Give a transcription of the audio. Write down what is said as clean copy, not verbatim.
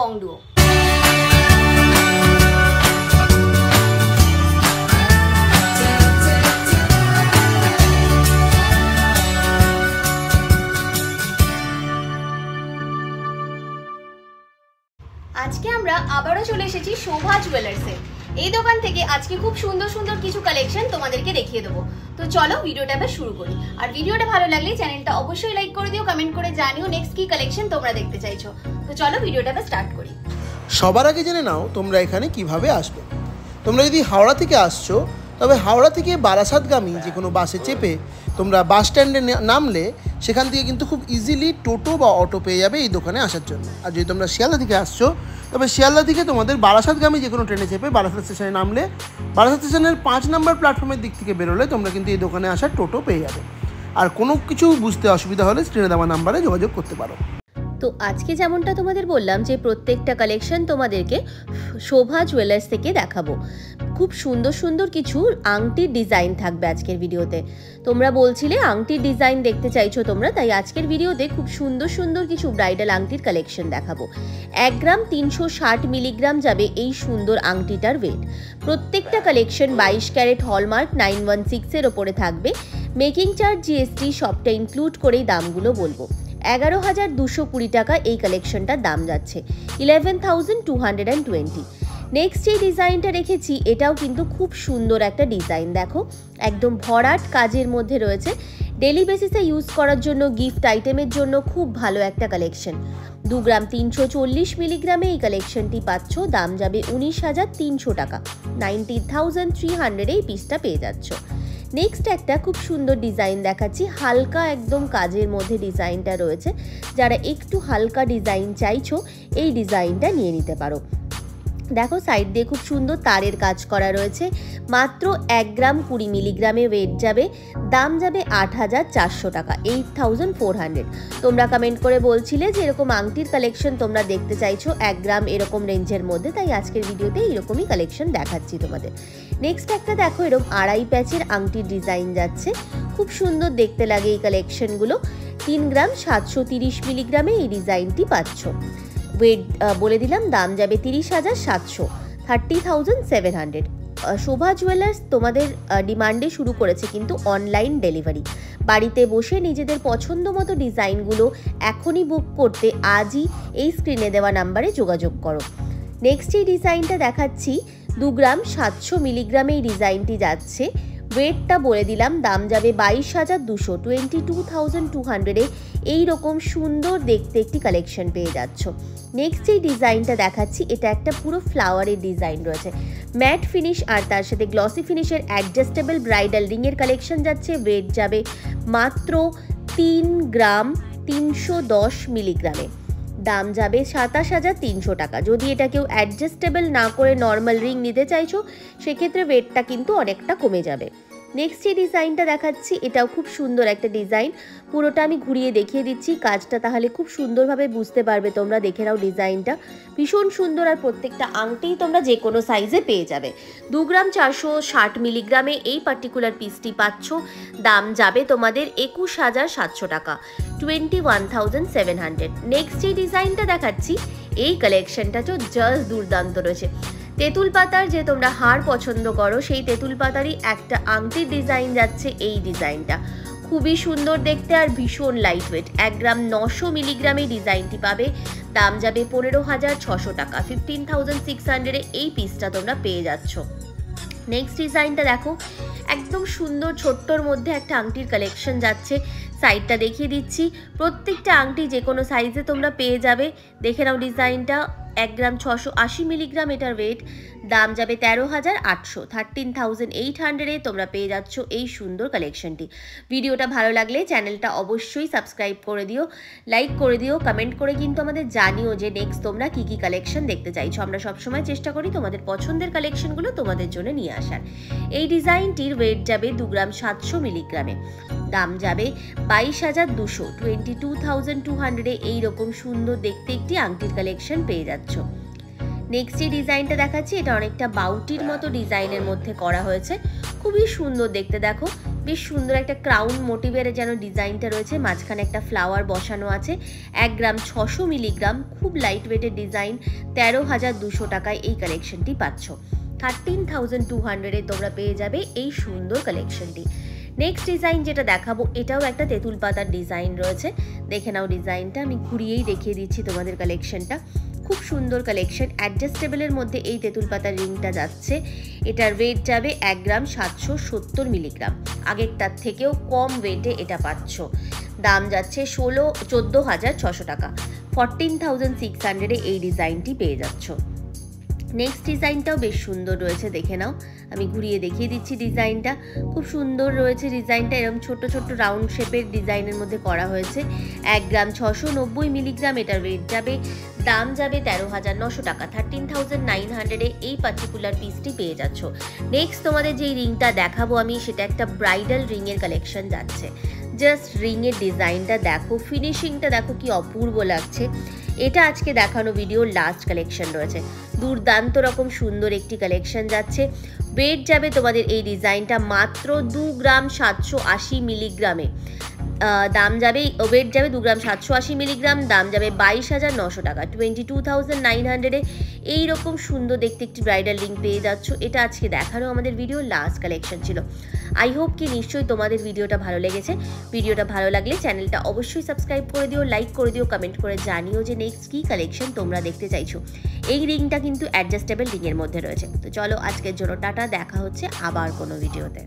বং duo. আজকে আমরা আবারও চলে এসেছি শোভা জুয়েলার্সে। এই দোকান থেকে আজকে খুব সুন্দর সুন্দর কিছু কালেকশন তোমাদেরকে দেখিয়ে দেবো। তো চলো ভিডিওটা এবার শুরু করি। আর ভিডিওটা ভালো লাগলে চ্যানেলটা অবশ্যই লাইক করে দিও, কমেন্ট করে জানিও নেক্সট কি কালেকশন তোমরা দেখতে চাইছো। তো চলো ভিডিওটা এবার স্টার্ট করি। সবার আগে জেনে নাও তোমরা এখানে কিভাবে আসবে। তোমরা যদি হাওড়া থেকে আসছো তবে হাওড়া থেকে বারাসাতগামী যে কোনো বাসে চেপে তোমরা বাস স্ট্যান্ডে নামলে সেখান থেকে কিন্তু খুব ইজিলি টোটো বা অটো পেয়ে যাবে এই দোকানে আসার জন্য। আর যদি তোমরা শিয়ালদা থেকে আসছো তবে শিয়ালদা থেকে তোমাদের বারাসাতগামী যে কোনো ট্রেনে চেপে বারাসাত স্টেশনে নামলে বারাসাত স্টেশনের 5 নম্বর প্ল্যাটফর্মের দিক থেকে বেরোলে তোমরা কিন্তু এই দোকানে আসার টোটো পেয়ে যাবে। আর কোনো কিছু বুঝতে অসুবিধা হলে স্ক্রিনে দেওয়া নাম্বারে যোগাযোগ করতে পারো। তো আজকে যেমনটা তোমাদের বললাম যে প্রত্যেকটা কালেকশন তোমাদেরকে শোভা জুয়েলার্স থেকে দেখাবো। খুব সুন্দর সুন্দর কিছু আংটির ডিজাইন থাকবে আজকের ভিডিওতে। তোমরা বলছিলে আংটির ডিজাইন দেখতে চাইছো তোমরা, তাই আজকের ভিডিওতে খুব সুন্দর সুন্দর কিছু ব্রাইডাল আংটির কালেকশন দেখাবো। 1 গ্রাম 360 মিলিগ্রাম যাবে এই সুন্দর আংটিটার ওয়েট। প্রত্যেকটা কালেকশন 22 ক্যারেট হলমার্ক 916 এর ওপরে থাকবে। মেকিং চার্জ জিএসটি সবটা ইনক্লুড করেই দামগুলো বলবো। 11,220 টাকা এই কালেকশনটার দাম যাচ্ছে, 11,220। নেক্সট এই ডিজাইনটা রেখেছি, এটাও কিন্তু খুব সুন্দর একটা ডিজাইন। দেখো একদম ভরাট কাজের মধ্যে রয়েছে, ডেলি বেসিসে ইউজ করার জন্য গিফট আইটেমের জন্য খুব ভালো একটা কালেকশন। 2 গ্রাম 340 মিলিগ্রামে এই কালেকশনটি পাচ্ছ, দাম যাবে 19,300 টাকা, 19,300 এই পিসটা পেয়ে যাচ্ছ। নেক্সট একটা খুব সুন্দর ডিজাইন দেখাচ্ছি, হালকা একদম কাজের মধ্যে ডিজাইনটা রয়েছে। যারা একটু হালকা ডিজাইন চাইছো এই ডিজাইনটা নিয়ে নিতে পারো। দেখো সাইড দিয়ে খুব সুন্দর তারের কাজ করা রয়েছে। মাত্র 1 গ্রাম 20 মিলিগ্রামে ওয়েট যাবে, দাম যাবে 8,400 টাকা, 8,400। তোমরা কমেন্ট করে বলছিলে যে এরকম আংটির কালেকশন তোমরা দেখতে চাইছো 1 গ্রাম এরকম রেঞ্জের মধ্যে, তাই আজকের ভিডিওতে এরকমই কালেকশন দেখাচ্ছি তোমাদের। নেক্সট একটা দেখো এরকম 2.5 প্যাচের আংটির ডিজাইন যাচ্ছে, খুব সুন্দর দেখতে লাগে এই কালেকশনগুলো। 3 গ্রাম 730 মিলিগ্রামে এই ডিজাইনটি পাচ্ছ। ওয়েট বলে দিলাম, দাম যাবে 30,700, 30,700। শোভা জুয়েলার্স তোমাদের ডিমান্ডে শুরু করেছে কিন্তু অনলাইন ডেলিভারি। বাড়িতে বসে নিজেদের পছন্দ মতো ডিজাইনগুলো এখনই বুক করতে আজই এই স্ক্রিনে দেওয়া নাম্বারে যোগাযোগ করো। নেক্সট এই ডিজাইনটা দেখাচ্ছি, 2 গ্রাম 700 মিলিগ্রামে এই ডিজাইনটি যাচ্ছে। ওয়েটটা বলে দিলাম, দাম যাবে 22,200, 22,200 এইরকম সুন্দর দেখতে একটি কালেকশন পেয়ে যাচ্ছ। নেক্সট এই ডিজাইনটা দেখাচ্ছি, এটা একটা পুরো ফ্লাওয়ারের ডিজাইন রয়েছে, ম্যাট ফিনিশ আর তার সাথে গ্লসি ফিনিশের অ্যাডজাস্টেবল ব্রাইডাল রিংয়ের কালেকশন যাচ্ছে। ওয়েট যাবে মাত্র 3 গ্রাম 310 মিলিগ্রামে, দাম যাবে 27,300 টাকা। যদি এটা কেউ অ্যাডজাস্টেবল না করে নর্মাল রিং নিতে চাইছো সেক্ষেত্রে ওয়েটটা কিন্তু অনেকটা কমে যাবে। নেক্সট এই ডিজাইনটা দেখাচ্ছি, এটাও খুব সুন্দর একটা ডিজাইন, পুরোটা আমি ঘুরিয়ে দেখিয়ে দিচ্ছি কাজটা, তাহলে খুব সুন্দরভাবে বুঝতে পারবে তোমরা। দেখে নাও ডিজাইনটা ভীষণ সুন্দর, আর প্রত্যেকটা আংটিই তোমরা যে কোনো সাইজে পেয়ে যাবে। 2 গ্রাম 460 মিলিগ্রামে এই পার্টিকুলার পিসটি পাচ্ছ, দাম যাবে তোমাদের 21,700 টাকা, 21,700। নেক্সট এই ডিজাইনটা দেখাচ্ছি, এই কালেকশনটা তো জাস্ট দুর্দান্ত রয়েছে। তেঁতুল পাতার যে তোমরা হার পছন্দ করো সেই তেঁতুল পাতারই একটা আংটির ডিজাইন যাচ্ছে। এই ডিজাইনটা খুবই সুন্দর দেখতে আর ভীষণ লাইট ওয়েট। 1 গ্রাম 900 মিলিগ্রামে ডিজাইনটি পাবে, দাম যাবে 15,600 টাকা, 15,600 এই পিসটা তোমরা পেয়ে যাচ্ছ। নেক্সট ডিজাইনটা দেখো, একদম সুন্দর ছোট্টর মধ্যে একটা আংটির কালেকশন যাচ্ছে। সাইডটা দেখিয়ে দিচ্ছি, প্রত্যেকটা আংটি যে কোনো সাইজে তোমরা পেয়ে যাবে। দেখে নাও ডিজাইনটা, 1 গ্রাম 680 মিলিগ্রাম এটার ওয়েট, দাম যাবে 13,800, 13,800 তোমরা পেয়ে যাচ্ছ এই সুন্দর কালেকশনটি। ভিডিওটা ভালো লাগলে চ্যানেলটা অবশ্যই সাবস্ক্রাইব করে দিও, লাইক করে দিও, কমেন্ট করে কিন্তু আমাদের জানিও যে নেক্সট তোমরা কি কি কালেকশন দেখতে চাইছো। আমরা সবসময় চেষ্টা করি তোমাদের পছন্দের কালেকশনগুলো তোমাদের জন্য নিয়ে আসার। এই ডিজাইনটির ওয়েট যাবে 2 গ্রাম 700 মিলিগ্রামে, দাম যাবে 22,200, 22,200 এইরকম সুন্দর দেখতে একটি আংটির কালেকশন পেয়ে যাচ্ছ। নেক্সট যে ডিজাইনটা দেখাচ্ছি, এটা অনেকটা বাউটির মতো ডিজাইনের মধ্যে করা হয়েছে, খুবই সুন্দর দেখতে। দেখো বেশ সুন্দর একটা ক্রাউন মোটিভের যেন ডিজাইনটা রয়েছে, মাঝখানে একটা ফ্লাওয়ার বসানো আছে। 1 গ্রাম 600 মিলিগ্রাম, খুব লাইট ওয়েটের ডিজাইন। 13,200 টাকায় এই কালেকশনটি পাচ্ছ। 13,200-এ তোমরা পেয়ে যাবে এই সুন্দর কালেকশনটি। নেক্সট ডিজাইন যেটা দেখাবো, এটাও একটা তেঁতুল পাতার ডিজাইন রয়েছে। দেখে নাও ডিজাইনটা, আমি ঘুরিয়েই দেখিয়ে দিচ্ছি তোমাদের কালেকশনটা। খুব সুন্দর কালেকশন। অ্যাডজাস্টেবলের মধ্যে এই তেঁতুল পাতার রিংটা যাচ্ছে। এটার ওয়েট যাবে 1 গ্রাম 770 মিলিগ্রাম। আগেরটার থেকেও কম ওয়েটে এটা পাচ্ছ। দাম যাচ্ছে 14,600 টাকা। 14,600-এ এই ডিজাইনটি পেয়ে যাচ্ছ। নেক্সট ডিজাইনটাও বেশ সুন্দর রয়েছে, দেখে নাও, আমি ঘুরিয়ে দেখিয়ে দিচ্ছি ডিজাইনটা। খুব সুন্দর রয়েছে ডিজাইনটা, এরকম ছোট ছোট রাউন্ড শেপের ডিজাইনের মধ্যে করা হয়েছে। 1 গ্রাম 690 মিলিগ্রাম, এটার ওয়েট যাবে। দাম যাবে 13,900 টাকা। 13,900-এ এই পার্টিকুলার পিসটি পেয়ে যাচ্ছ। নেক্সট তোমাদের যেই রিংটা দেখাবো আমি, সেটা একটা ব্রাইডাল রিংয়ের কালেকশন যাচ্ছে। জাস্ট রিংয়ের ডিজাইনটা দেখো, ফিনিশিংটা দেখো কি অপূর্ব লাগছে। এটা আজকে দেখানো ভিডিওর লাস্ট কালেকশন রয়েছে। দুর্দান্ত রকম সুন্দর একটি কালেকশন যাচ্ছে। ওয়েট যাবে তোমাদের এই ডিজাইনটা মাত্র 2 গ্রাম 780 মিলিগ্রামে। দাম যাবে, ওয়েট যাবে 2 গ্রাম 780 মিলিগ্রাম। দাম যাবে 22,900 টাকা। 22,900-এ এইরকম সুন্দর দেখতে একটি ব্রাইডাল রিং পেয়ে যাচ্ছ। এটা আজকে দেখানো আমাদের ভিডিওর লাস্ট কালেকশন ছিল। আই হোপ কি নিশ্চয়ই তোমাদের ভিডিওটা ভালো লেগেছে। ভিডিওটা ভালো লাগলে চ্যানেলটা অবশ্যই সাবস্ক্রাইব করে দিও, লাইক করে দিও, কমেন্ট করে জানিও যে নেক্সট কী কালেকশন তোমরা দেখতে চাইছো। এই রিংটা কিন্তু অ্যাডজাস্টেবল রিংয়ের মধ্যে রয়েছে। তো চলো আজকের জন্য টাটা, দেখা হচ্ছে আবার কোনো ভিডিওতে।